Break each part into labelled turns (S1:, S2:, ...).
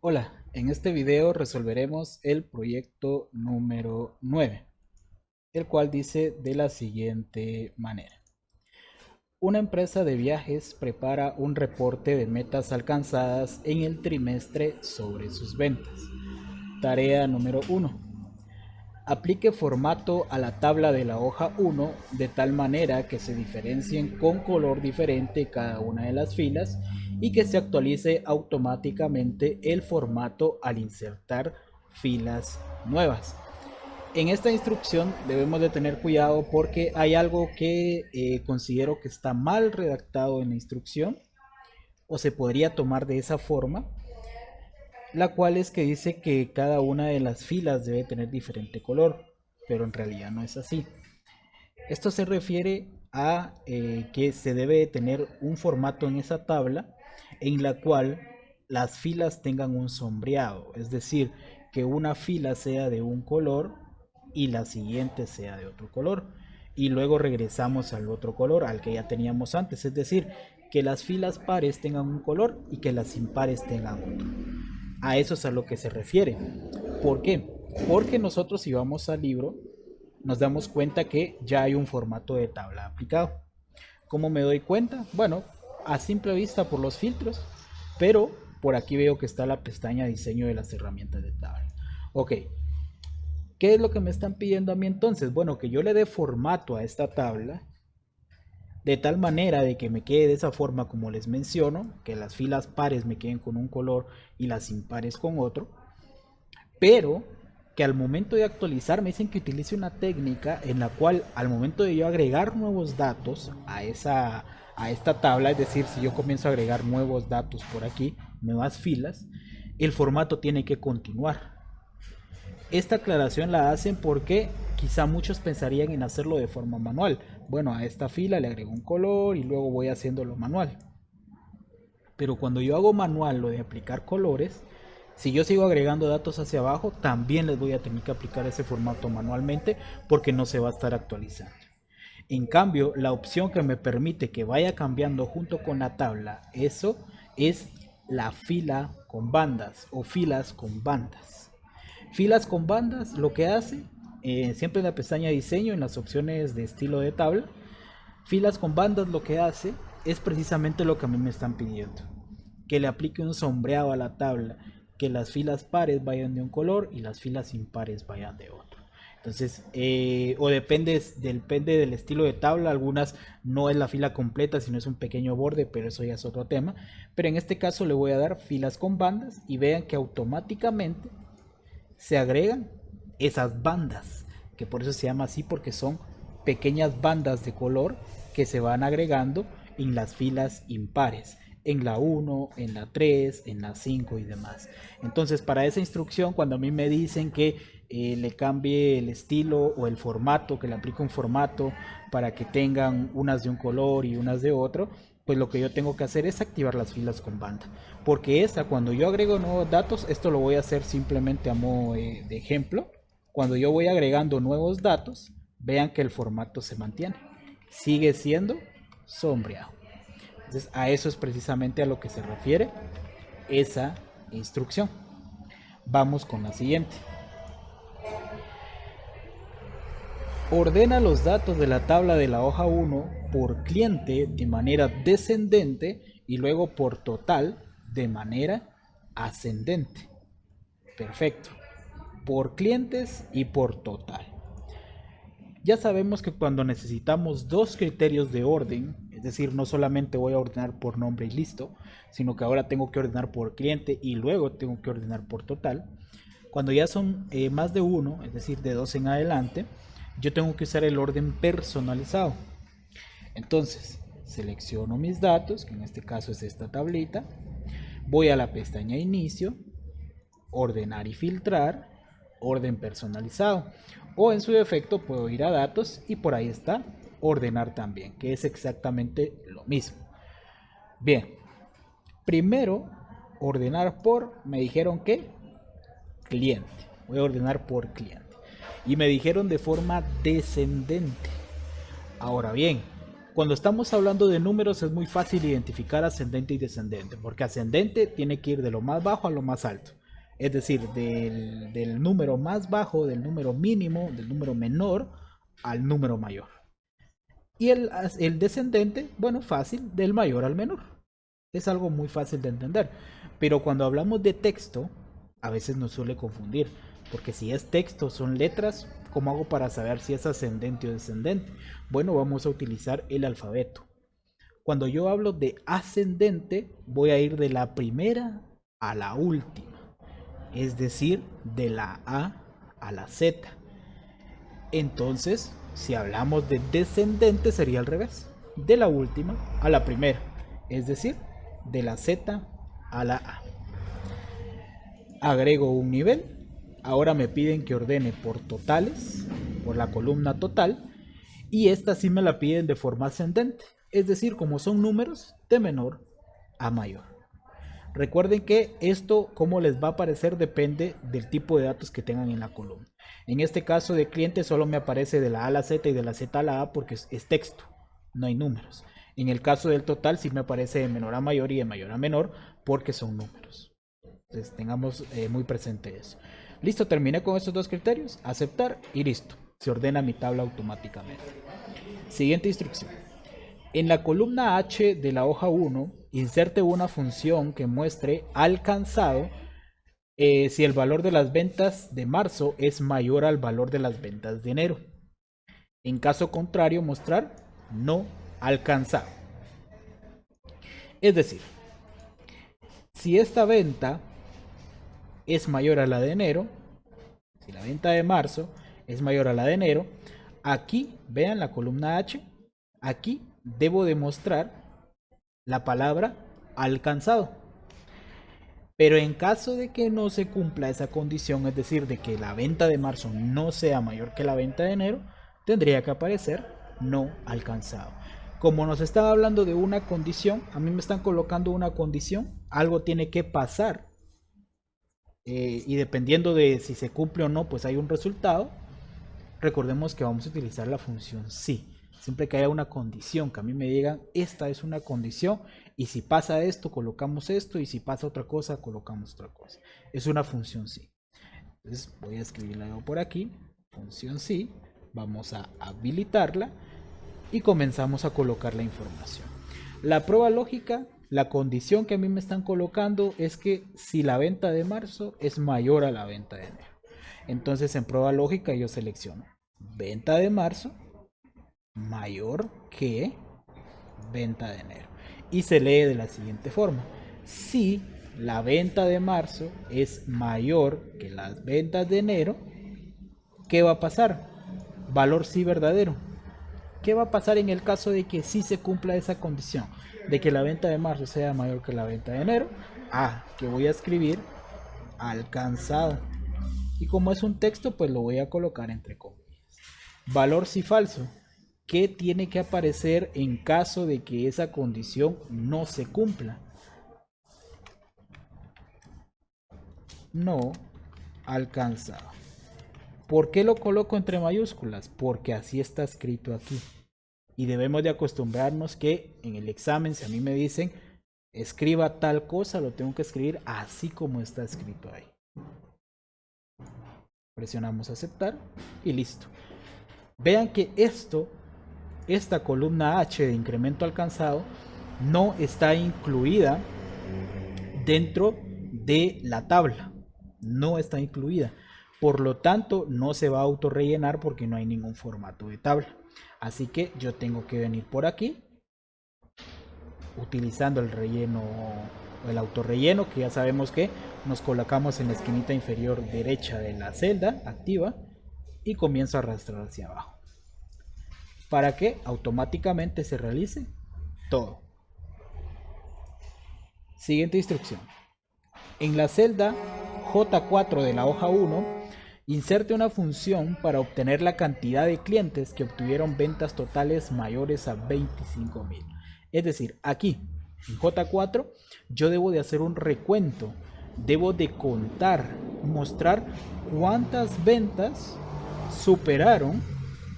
S1: Hola, en este video resolveremos el proyecto número 9, el cual dice de la siguiente manera. Una empresa de viajes prepara un reporte de metas alcanzadas en el trimestre sobre sus ventas. Tarea número 1. Aplique formato a la tabla de la hoja 1 de tal manera que se diferencien con color diferente cada una de las filas y que se actualice automáticamente el formato al insertar filas nuevas. En esta instrucción debemos de tener cuidado porque hay algo que considero que está mal redactado en la instrucción o se podría tomar de esa forma, la cual es que dice que cada una de las filas debe tener diferente color, pero en realidad no es así. Esto se refiere a que se debe tener un formato en esa tabla en la cual las filas tengan un sombreado, es decir, que una fila sea de un color y la siguiente sea de otro color. Y luego regresamos al otro color, al que ya teníamos antes, es decir, que las filas pares tengan un color y que las impares tengan otro. A eso es a lo que se refiere. ¿Por qué? Porque nosotros si vamos al libro nos damos cuenta que ya hay un formato de tabla aplicado. ¿Cómo me doy cuenta? Bueno, a simple vista por los filtros, pero por aquí veo que está la pestaña diseño de las herramientas de tabla. Ok, ¿qué es lo que me están pidiendo a mí entonces? Bueno, que yo le dé formato a esta tabla de tal manera de que me quede de esa forma como les menciono, que las filas pares me queden con un color y las impares con otro, pero que al momento de actualizar me dicen que utilice una técnica en la cual al momento de yo agregar nuevos datos a esta tabla, es decir, si yo comienzo a agregar nuevos datos por aquí, nuevas filas, el formato tiene que continuar. Esta aclaración la hacen porque quizá muchos pensarían en hacerlo de forma manual. Bueno, a esta fila le agrego un color y luego voy haciéndolo manual. Pero cuando yo hago manual lo de aplicar colores, si yo sigo agregando datos hacia abajo, también les voy a tener que aplicar ese formato manualmente porque no se va a estar actualizando. En cambio, la opción que me permite que vaya cambiando junto con la tabla, eso es la fila con bandas o filas con bandas. Filas con bandas lo que hace, siempre en la pestaña diseño, en las opciones de estilo de tabla, filas con bandas lo que hace es precisamente lo que a mí me están pidiendo. Que le aplique un sombreado a la tabla, que las filas pares vayan de un color y las filas impares vayan de otro. Entonces, o depende del estilo de tabla, algunas no es la fila completa, sino es un pequeño borde, pero eso ya es otro tema. Pero en este caso le voy a dar filas con bandas y vean que automáticamente se agregan esas bandas, que por eso se llama así, porque son pequeñas bandas de color que se van agregando en las filas impares, en la 1, en la 3, en la 5 y demás. Entonces, para esa instrucción, cuando a mí me dicen que le cambie el estilo o el formato, que le aplique un formato para que tengan unas de un color y unas de otro, pues lo que yo tengo que hacer es activar las filas con banda. Porque esta, cuando yo agrego nuevos datos, esto lo voy a hacer simplemente a modo de ejemplo. Cuando yo voy agregando nuevos datos, vean que el formato se mantiene. Sigue siendo sombreado. Entonces, a eso es precisamente a lo que se refiere esa instrucción. Vamos con la siguiente. Ordena los datos de la tabla de la hoja 1 por cliente de manera descendente y luego por total de manera ascendente. Perfecto. Por clientes y por total. Ya sabemos que cuando necesitamos dos criterios de orden, es decir, no solamente voy a ordenar por nombre y listo, sino que ahora tengo que ordenar por cliente y luego tengo que ordenar por total. Cuando ya son más de uno, es decir, de dos en adelante, yo tengo que usar el orden personalizado. Entonces, selecciono mis datos, que en este caso es esta tablita, voy a la pestaña inicio, ordenar y filtrar, orden personalizado. O en su defecto puedo ir a datos y por ahí está ordenar también, que es exactamente lo mismo. Bien, primero ordenar por, me dijeron que cliente. Voy a ordenar por cliente. Y me dijeron de forma descendente. Ahora bien, Cuando estamos hablando de números es muy fácil identificar ascendente y descendente, porque ascendente tiene que ir de lo más bajo a lo más alto. Es decir, del número más bajo, del número mínimo, del número menor al número mayor. Y el descendente, bueno, fácil, del mayor al menor. Es algo muy fácil de entender. Pero cuando hablamos de texto, a veces nos suele confundir. Porque si es texto, son letras, ¿cómo hago para saber si es ascendente o descendente? Bueno, vamos a utilizar el alfabeto. Cuando yo hablo de ascendente, voy a ir de la primera a la última. Es decir, de la A a la Z. Entonces, si hablamos de descendente, sería al revés. De la última a la primera. Es decir, de la Z a la A. Agrego un nivel. Ahora me piden que ordene por totales, por la columna total. Y esta sí me la piden de forma ascendente. Es decir, como son números, de menor a mayor. Recuerden que esto, cómo les va a aparecer, depende del tipo de datos que tengan en la columna. En este caso de cliente solo me aparece de la A a la Z y de la Z a la A porque es texto, no hay números. En el caso del total sí me aparece de menor a mayor y de mayor a menor porque son números. Entonces tengamos muy presente eso. Listo, terminé con estos dos criterios, aceptar y listo. Se ordena mi tabla automáticamente. Siguiente instrucción. En la columna H de la hoja 1, inserte una función que muestre alcanzado si el valor de las ventas de marzo es mayor al valor de las ventas de enero. En caso contrario, mostrar no alcanzado. Es decir, si esta venta es mayor a la de enero, si la venta de marzo es mayor a la de enero, aquí, vean la columna H, aquí debo demostrar la palabra alcanzado. Pero en caso de que no se cumpla esa condición, es decir, de que la venta de marzo no sea mayor que la venta de enero, tendría que aparecer no alcanzado. Como nos están hablando de una condición, a mí me están colocando una condición, algo tiene que pasar. Y dependiendo de si se cumple o no, pues hay un resultado. Recordemos que vamos a utilizar la función si. Siempre que haya una condición, que a mí me digan, esta es una condición, y si pasa esto, colocamos esto, y si pasa otra cosa, colocamos otra cosa. Es una función si. Entonces voy a escribirla por aquí, función si, vamos a habilitarla, y comenzamos a colocar la información. La prueba lógica, la condición que a mí me están colocando es que si la venta de marzo es mayor a la venta de enero. Entonces en prueba lógica yo selecciono venta de marzo mayor que venta de enero. Y se lee de la siguiente forma. Si la venta de marzo es mayor que las ventas de enero, ¿qué va a pasar? Valor sí verdadero. ¿Qué va a pasar en el caso de que sí se cumpla esa condición? De que la venta de marzo sea mayor que la venta de enero. Que voy a escribir alcanzado. Y como es un texto, pues lo voy a colocar entre comillas. Valor sí falso. ¿Qué tiene que aparecer en caso de que esa condición no se cumpla? No alcanzado. ¿Por qué lo coloco entre mayúsculas? Porque así está escrito aquí. Y debemos de acostumbrarnos que en el examen, si a mí me dicen escriba tal cosa, lo tengo que escribir así como está escrito ahí. Presionamos aceptar y listo. Vean que esta columna H de incremento alcanzado no está incluida dentro de la tabla. No está incluida. Por lo tanto, no se va a autorrellenar porque no hay ningún formato de tabla. Así que yo tengo que venir por aquí utilizando el relleno, el autorrelleno, que ya sabemos que nos colocamos en la esquinita inferior derecha de la celda activa y comienzo a arrastrar hacia abajo para que automáticamente se realice todo. Siguiente instrucción. En la celda J4 de la hoja 1, inserte una función para obtener la cantidad de clientes que obtuvieron ventas totales mayores a 25,000. Es decir, aquí en J4 yo debo de hacer un recuento, debo de contar, mostrar cuántas ventas superaron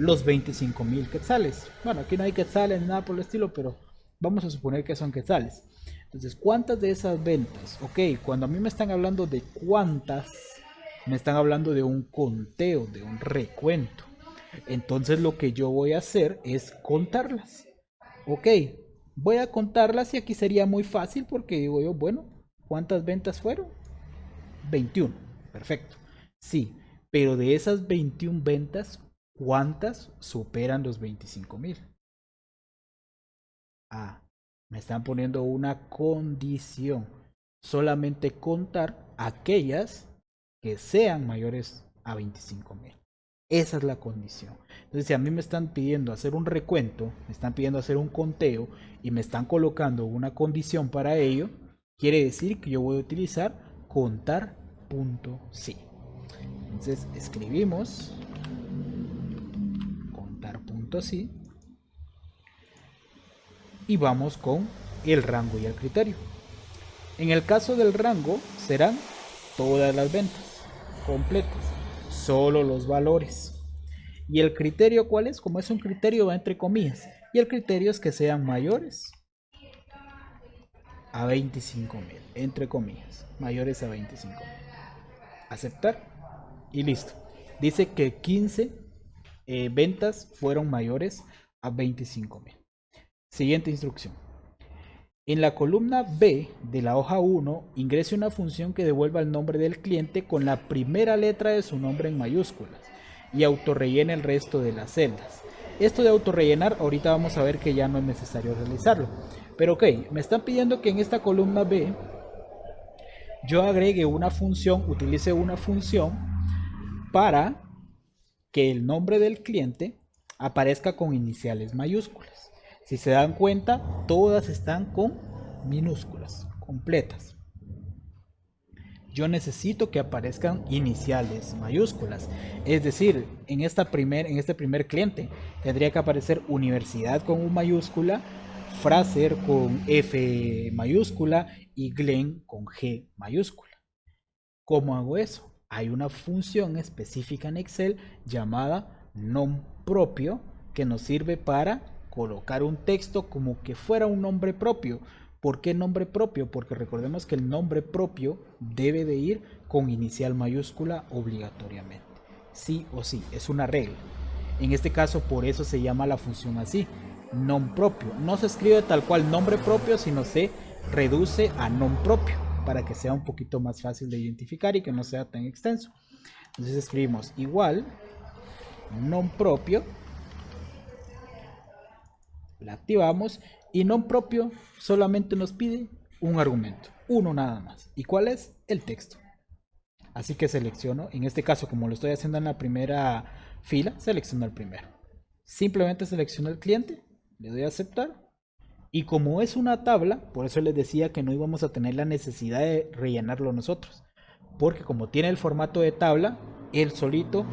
S1: los 25,000 quetzales. Bueno, aquí no hay quetzales ni nada por el estilo, pero vamos a suponer que son quetzales. Entonces, ¿cuántas de esas ventas? Ok, cuando a mí me están hablando de cuántas, me están hablando de un conteo, de un recuento. Entonces lo que yo voy a hacer es contarlas. Ok, voy a contarlas y aquí sería muy fácil porque digo yo, bueno, ¿cuántas ventas fueron? 21. Perfecto. Sí, pero de esas 21 ventas, ¿cuántas superan los 25,000? Ah, me están poniendo una condición. Solamente contar aquellas que sean mayores a 25,000. Esa es la condición. Entonces, si a mí me están pidiendo hacer un recuento, me están pidiendo hacer un conteo y me están colocando una condición para ello, quiere decir que yo voy a utilizar contar.si. Entonces, escribimos contar.si y vamos con el rango y el criterio. En el caso del rango serán todas las ventas completas, solo los valores. ¿Y el criterio cuál es? Como es un criterio va entre comillas. Y el criterio es que sean mayores a 25,000, entre comillas, mayores a 25,000. Aceptar y listo. Dice que 15 ventas fueron mayores a 25,000. Siguiente instrucción. En la columna B de la hoja 1, ingrese una función que devuelva el nombre del cliente con la primera letra de su nombre en mayúsculas y autorrellene el resto de las celdas. Esto de autorrellenar, ahorita vamos a ver que ya no es necesario realizarlo. Pero ok, me están pidiendo que en esta columna B yo agregue una función, utilice una función para que el nombre del cliente aparezca con iniciales mayúsculas. Si se dan cuenta, todas están con minúsculas, completas. Yo necesito que aparezcan iniciales mayúsculas. Es decir, en este primer cliente tendría que aparecer universidad con U mayúscula, Fraser con F mayúscula y Glenn con G mayúscula. ¿Cómo hago eso? Hay una función específica en Excel llamada nomPropio que nos sirve para colocar un texto como que fuera un nombre propio. ¿Por qué nombre propio? Porque recordemos que el nombre propio debe de ir con inicial mayúscula obligatoriamente. Sí o sí, es una regla. En este caso, por eso se llama la función así, nomPropio. No se escribe tal cual nombre propio, sino se reduce a nomPropio para que sea un poquito más fácil de identificar y que no sea tan extenso. Entonces escribimos igual nomPropio, la activamos y nomPropio solamente nos pide un argumento, uno nada más. ¿Y cuál es? El texto. Así que selecciono, en este caso como lo estoy haciendo en la primera fila, selecciono el primero. Simplemente selecciono el cliente, le doy a aceptar. Y como es una tabla, por eso les decía que no íbamos a tener la necesidad de rellenarlo nosotros. Porque como tiene el formato de tabla, él solito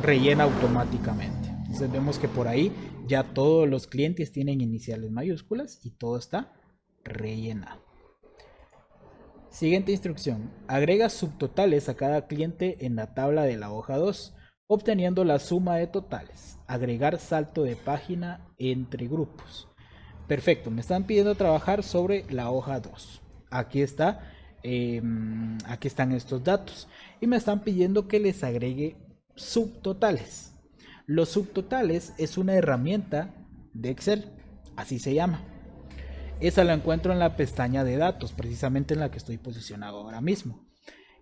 S1: rellena automáticamente. Entonces vemos que por ahí ya todos los clientes tienen iniciales mayúsculas y todo está rellenado. Siguiente instrucción. Agrega subtotales a cada cliente en la tabla de la hoja 2, obteniendo la suma de totales. Agregar salto de página entre grupos. Perfecto, me están pidiendo trabajar sobre la hoja 2. Aquí está, aquí están estos datos. Y me están pidiendo que les agregue subtotales. Los subtotales es una herramienta de Excel, así se llama. Esa la encuentro en la pestaña de datos, precisamente en la que estoy posicionado ahora mismo.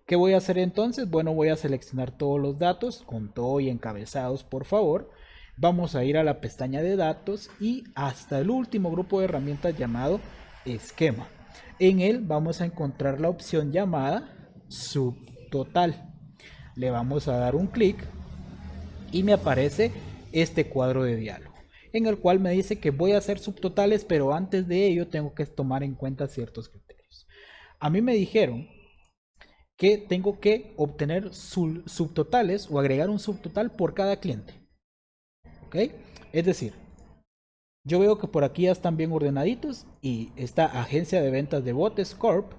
S1: ¿Qué voy a hacer entonces? Bueno, voy a seleccionar todos los datos, con todo y encabezados, por favor. Vamos a ir a la pestaña de datos y hasta el último grupo de herramientas llamado esquema. En él vamos a encontrar la opción llamada subtotal. Le vamos a dar un clic y me aparece este cuadro de diálogo, en el cual me dice que voy a hacer subtotales, pero antes de ello tengo que tomar en cuenta ciertos criterios. A mí me dijeron que tengo que obtener subtotales o agregar un subtotal por cada cliente. ¿Ok? Es decir, yo veo que por aquí ya están bien ordenaditos y esta agencia de ventas de botes Corp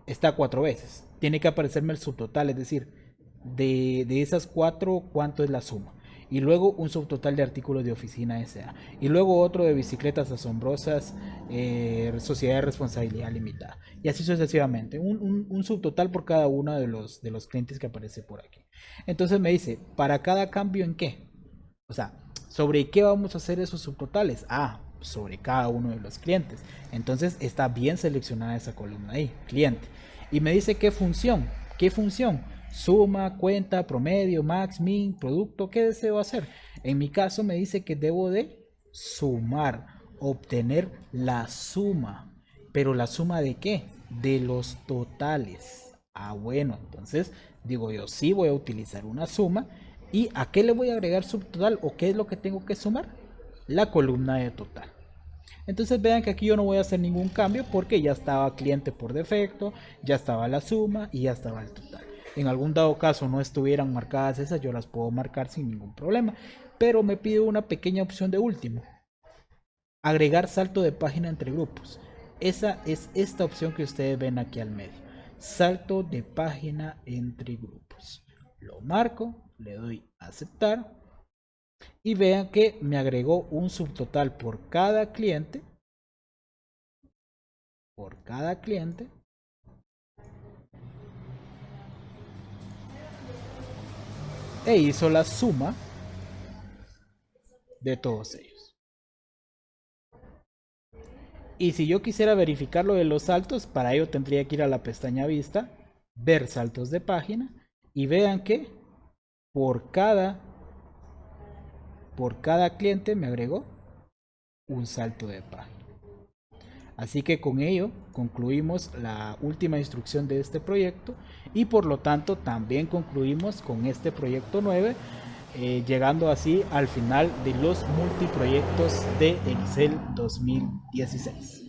S1: está 4 veces. Tiene que aparecerme el subtotal, es decir, de esas 4, ¿cuánto es la suma? y luego un subtotal de artículos de oficina SA, y luego otro de bicicletas asombrosas, sociedad de responsabilidad limitada, y así sucesivamente, un subtotal por cada uno de los clientes que aparece por aquí. Entonces me dice, ¿para cada cambio en qué? O sea, ¿sobre qué vamos a hacer esos subtotales? Ah, sobre cada uno de los clientes. Entonces está bien seleccionada esa columna ahí, cliente. Y me dice qué función. ¿Qué función? Suma, cuenta, promedio, max, min, producto. ¿Qué deseo hacer? En mi caso me dice que debo de sumar, obtener la suma. ¿Pero la suma de qué? De los totales. Ah, bueno, entonces digo yo, sí voy a utilizar una suma. ¿Y a qué le voy a agregar subtotal o qué es lo que tengo que sumar? La columna de total. Entonces vean que aquí yo no voy a hacer ningún cambio porque ya estaba cliente por defecto, ya estaba la suma y ya estaba el total. En algún dado caso no estuvieran marcadas esas, yo las puedo marcar sin ningún problema. Pero me pide una pequeña opción de último. Agregar salto de página entre grupos. Esa es esta opción que ustedes ven aquí al medio. Salto de página entre grupos. Lo marco, le doy a aceptar y vean que me agregó un subtotal por cada cliente. Por cada cliente. E hizo la suma de todos ellos. Y si yo quisiera verificar lo de los saltos, para ello tendría que ir a la pestaña vista, ver saltos de página y vean que por cada cliente me agregó un salto de página. Así que con ello concluimos la última instrucción de este proyecto y por lo tanto también concluimos con este proyecto 9, llegando así al final de los multiproyectos de Excel 2016.